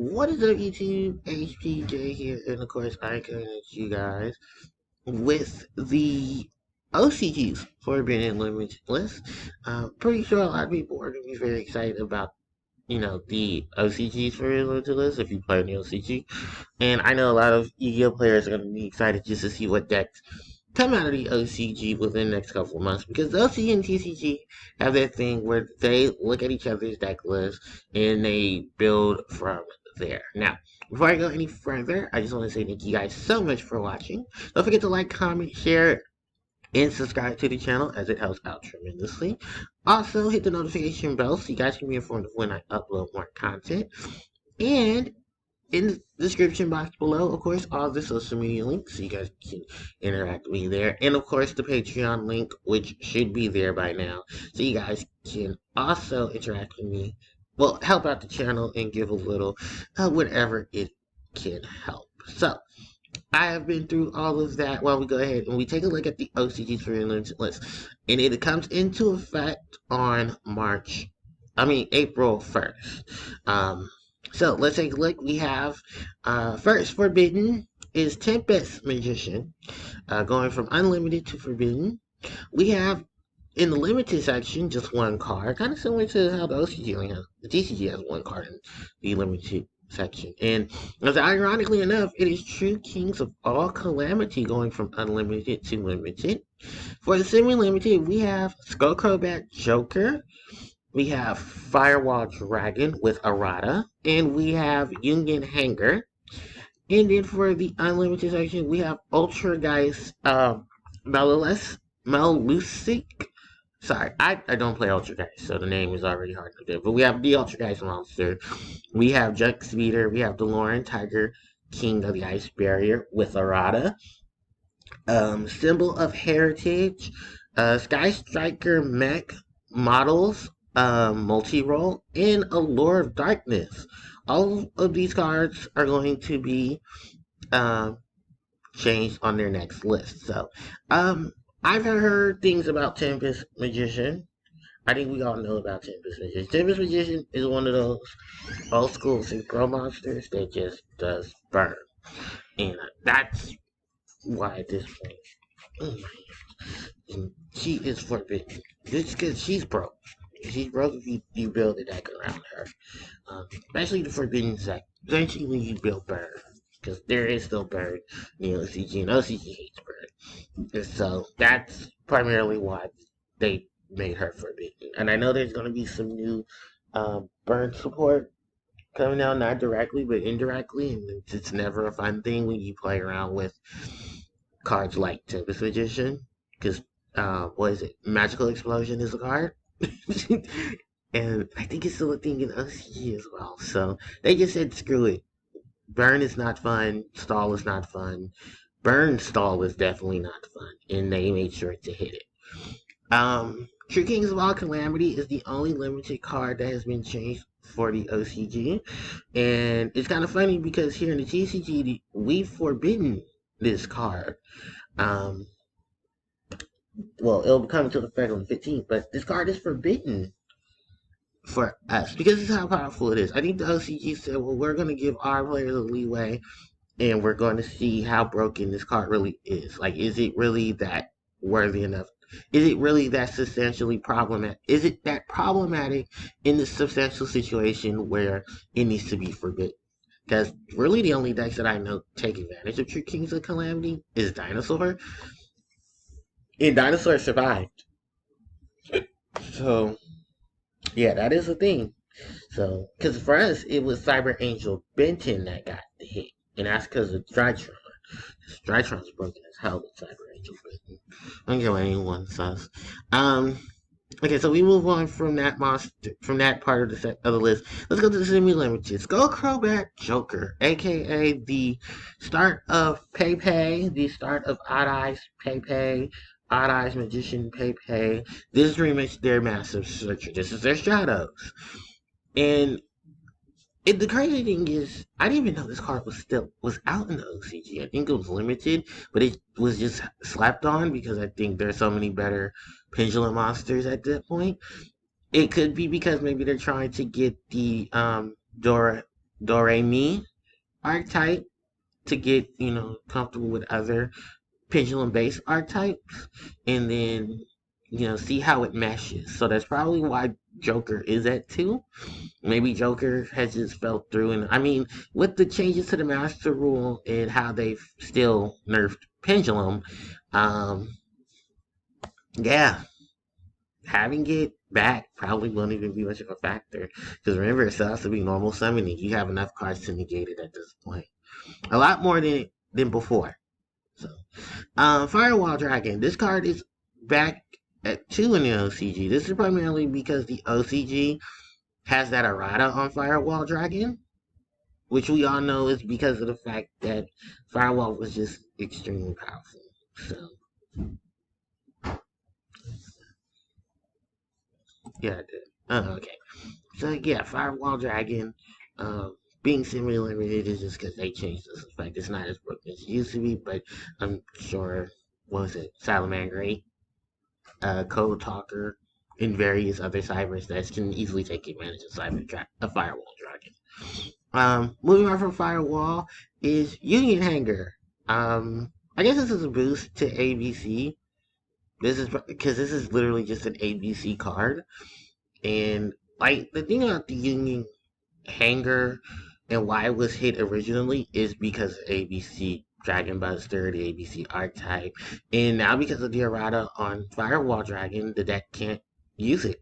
What is up, YouTube? HPJ here, and of course, I'm coming at you guys with the OCGs for being in limited list. Pretty sure a lot of people are going to be very excited about, the OCGs for being limited list if you play the OCG. And I know a lot of Yu-Gi-Oh players are going to be excited just to see what decks come out of the OCG within the next couple of months, because the OCG and TCG have that thing where they look at each other's deck list and they build from there. Now, before I go any further, I just want to say thank you guys so much for watching. Don't forget to like, comment, share, and subscribe to the channel, as it helps out tremendously. Also, hit the notification bell so you guys can be informed of when I upload more content. And in the description box below, of course, all the social media links so you guys can interact with me there. And of course, the Patreon link, which should be there by now, so you guys can also interact with me. Well, help out the channel and give a little, whatever it can help. So, I have been through all of that. Well, we go ahead and we take a look at the OCGs for your limited list. And it comes into effect on April 1st. So let's take a look. We have first Forbidden is Tempest Magician, going from unlimited to Forbidden. We have in the limited section just one card, kind of similar to how the OCG only has. The TCG has one card in the limited section. And as ironically enough, it is True Kings of all Calamity going from unlimited to limited. For the semi-limited, we have Skullcrobat Joker. We have Firewall Dragon with Errata, and we have Union Hanger. And then for the unlimited section, we have Ultra Geist Melusic. Sorry, I don't play Ultra Geist, so the name is already hard to do. But we have the Ultra Geist monster. We have Junk Speeder. We have DeLorean Tiger, King of the Ice Barrier with Errata. Symbol of Heritage, Sky Striker Mech Models, multi-roll, and Allure of Darkness. All of these cards are going to be changed on their next list. So, I've heard things about Tempest Magician. I think we all know about Tempest Magician. Tempest Magician is one of those old school synchro monsters that just does burn. And that's why at this point, oh my, she is forbidden. Just because she's broke. She's broke if you build a deck around her. Especially the Forbidden set. Especially when you build Bird. Because there is still Bird in the OCG, and OCG hates Bird. And so that's primarily why they made her forbidden. And I know there's going to be some new Bird support coming out, not directly, but indirectly. And it's never a fun thing when you play around with cards like Tempest Magician. Because, what is it? Magical Explosion is a card. And I think it's still a thing in OCG as well. So they just said, screw it. Burn is not fun. Stall is not fun. Burn stall is definitely not fun. And they made sure to hit it. True Kings of all Calamity is the only limited card that has been changed for the OCG. And it's kind of funny because here in the TCG, we've forbidden this card. Well, it'll come into effect on the 15th, but this card is forbidden for us because this is how powerful it is. I think the OCG said, well, we're going to give our players a leeway and we're going to see how broken this card really is. Like, is it really that worthy enough? Is it really that substantially problematic? Is it that problematic in the substantial situation where it needs to be forbidden? Because really the only decks that I know take advantage of True Kings of Calamity is Dinosaur. And Dinosaur survived. So, yeah, that is a thing. So, because for us, it was Cyber Angel Benton that got the hit. And that's because of Drytron. Drytron's broken as hell with Cyber Angel Benton. I don't care what anyone says. Okay, so we move on from that monster, from that part of the set of the list. Let's go to the semi-limited. Skullcrobat Joker, aka the start of Pepe, the start of Odd Eyes Pepe, Odd Eyes Magician Pepe. This remix their Massive Searcher. This is their Shadows. And the crazy thing is, I didn't even know this card was out in the OCG. I think it was limited, but it was just slapped on because I think there's so many better Pendulum monsters at that point. It could be because maybe they're trying to get the Dora Do-Re-Mi archetype to get, comfortable with other pendulum-based archetypes, and then, see how it meshes. So that's probably why Joker is at 2. Maybe Joker has just fell through, and I mean, with the changes to the Master Rule and how they've still nerfed Pendulum, um, yeah, having it back probably won't even be much of a factor. Because remember, it still has to be normal summoning. You have enough cards to negate it at this point. A lot more than before. So, Firewall Dragon. This card is back at 2 in the OCG. This is primarily because the OCG has that errata on Firewall Dragon, which we all know is because of the fact that Firewall was just extremely powerful. So, yeah, I did. Okay. So, yeah, Firewall Dragon, being semi-limited is just because they changed this effect. It's not as broken as it used to be, but I'm sure, what was it, Salamander 8, Code Talker, and various other cybers that can easily take advantage of a Firewall Dragon. Moving on from Firewall is Union Hanger. I guess this is a boost to ABC. This is because this is literally just an ABC card, and like the thing about the Union Hanger and why it was hit originally is because of ABC Dragon Buster, the ABC archetype, and now because of the errata on Firewall Dragon, the deck can't use it.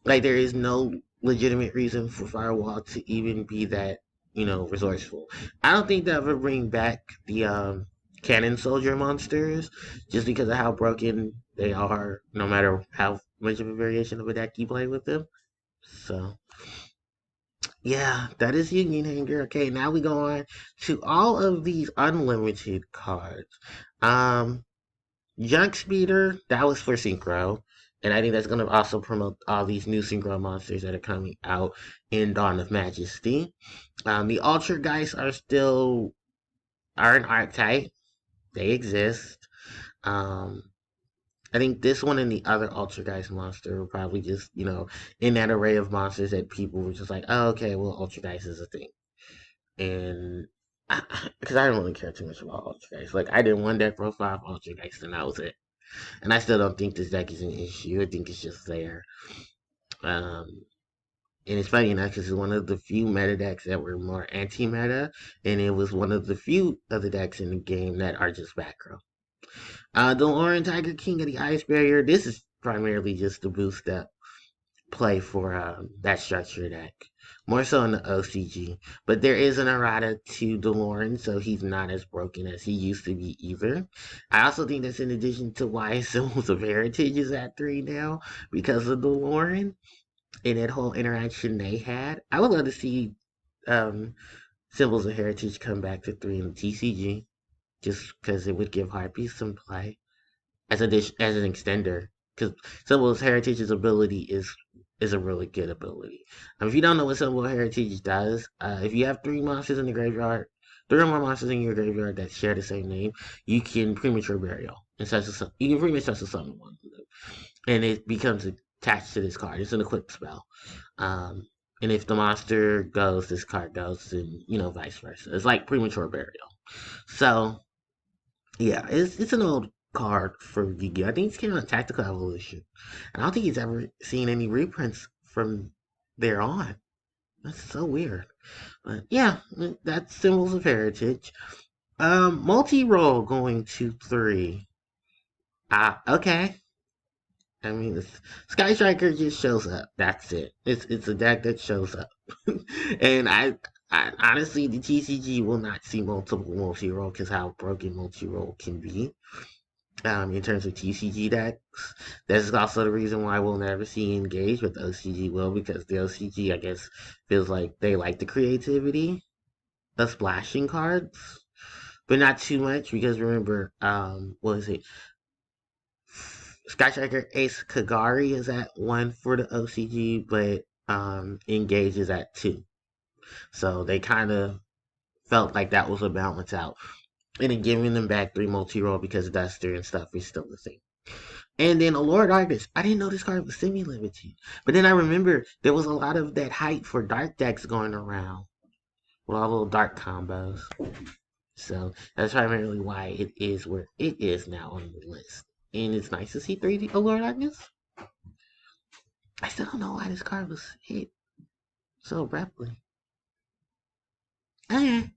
Like there is no legitimate reason for Firewall to even be that, resourceful. I don't think they'll ever bring back the Cannon Soldier monsters just because of how broken they are, no matter how much of a variation of a deck you play with them. So yeah, that is Union Hanger. Okay, now we go on to all of these unlimited cards. Um, Junk Speeder, that was for Synchro. And I think that's going to also promote all these new Synchro monsters that are coming out in Dawn of Majesty. The Ultra Geist are an archetype. They exist. Um, I think this one and the other Ultra Geist monster were probably just, in that array of monsters that people were just like, oh, okay, well, Ultra Geist is a thing. And because I don't really care too much about Ultra Geist. Like, I did one deck profile of Ultra Geist, and that was it. And I still don't think this deck is an issue. I think it's just there. Um, and it's funny enough because it's one of the few meta decks that were more anti-meta, and it was one of the few other decks in the game that are just back row. The Lauren Tiger King of the Ice Barrier. This is primarily just to boost up play for that structure deck. More so in the OCG. But there is an errata to DeLorean, so he's not as broken as he used to be either. I also think that's in addition to why Symbols of Heritage is at 3 now, because of DeLorean and that whole interaction they had. I would love to see um, Symbols of Heritage come back to 3 in the TCG, just because it would give Harpie some play as an extender. Because Symbols of Heritage's ability is a really good ability. If you don't know what Symbol of Heritage does, if you have 3 monsters in the graveyard, 3 or more monsters in your graveyard that share the same name, you can premature burial. You can premature summon one of them, and it becomes attached to this card. It's an equip spell. And if the monster goes, this card goes, and vice versa. It's like premature burial. So yeah, it's an old card for Yu-Gi-Oh! I think it's came out in Tactical Evolution. And I don't think he's ever seen any reprints from there on. That's so weird. But yeah, that's Symbols of Heritage. Multi-roll going to 3. Okay. I mean, Sky Striker just shows up. That's it. It's a deck that shows up. And I honestly, the TCG will not see multiple multi-roll because how broken multi-roll can be. In terms of TCG decks. That's also the reason why we'll never see Engage, but the OCG will, because the OCG, I guess, feels like they like the creativity of splashing cards, but not too much, because remember, what is it? Sky Striker Ace Kagari is at 1 for the OCG, but Engage is at 2. So they kind of felt like that was a balance out. And then giving them back 3 multi-roll because Duster and stuff is still the same. And then Allure Darkness. I didn't know this card was semi-limited. But then I remember there was a lot of that hype for dark decks going around. with all little dark combos. So that's primarily why it is where it is now on the list. And it's nice to see 3D Allure Darkness. I still don't know why this card was hit so abruptly. Okay.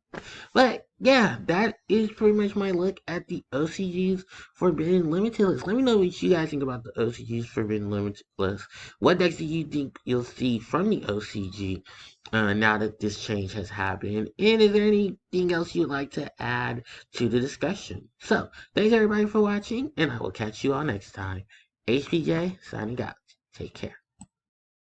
But yeah, that is pretty much my look at the OCG's Forbidden Limited list. Let me know what you guys think about the OCG's Forbidden Limited list. What decks do you think you'll see from the OCG now that this change has happened? And is there anything else you'd like to add to the discussion? So, thanks everybody for watching, and I will catch you all next time. HPJ signing out. Take care.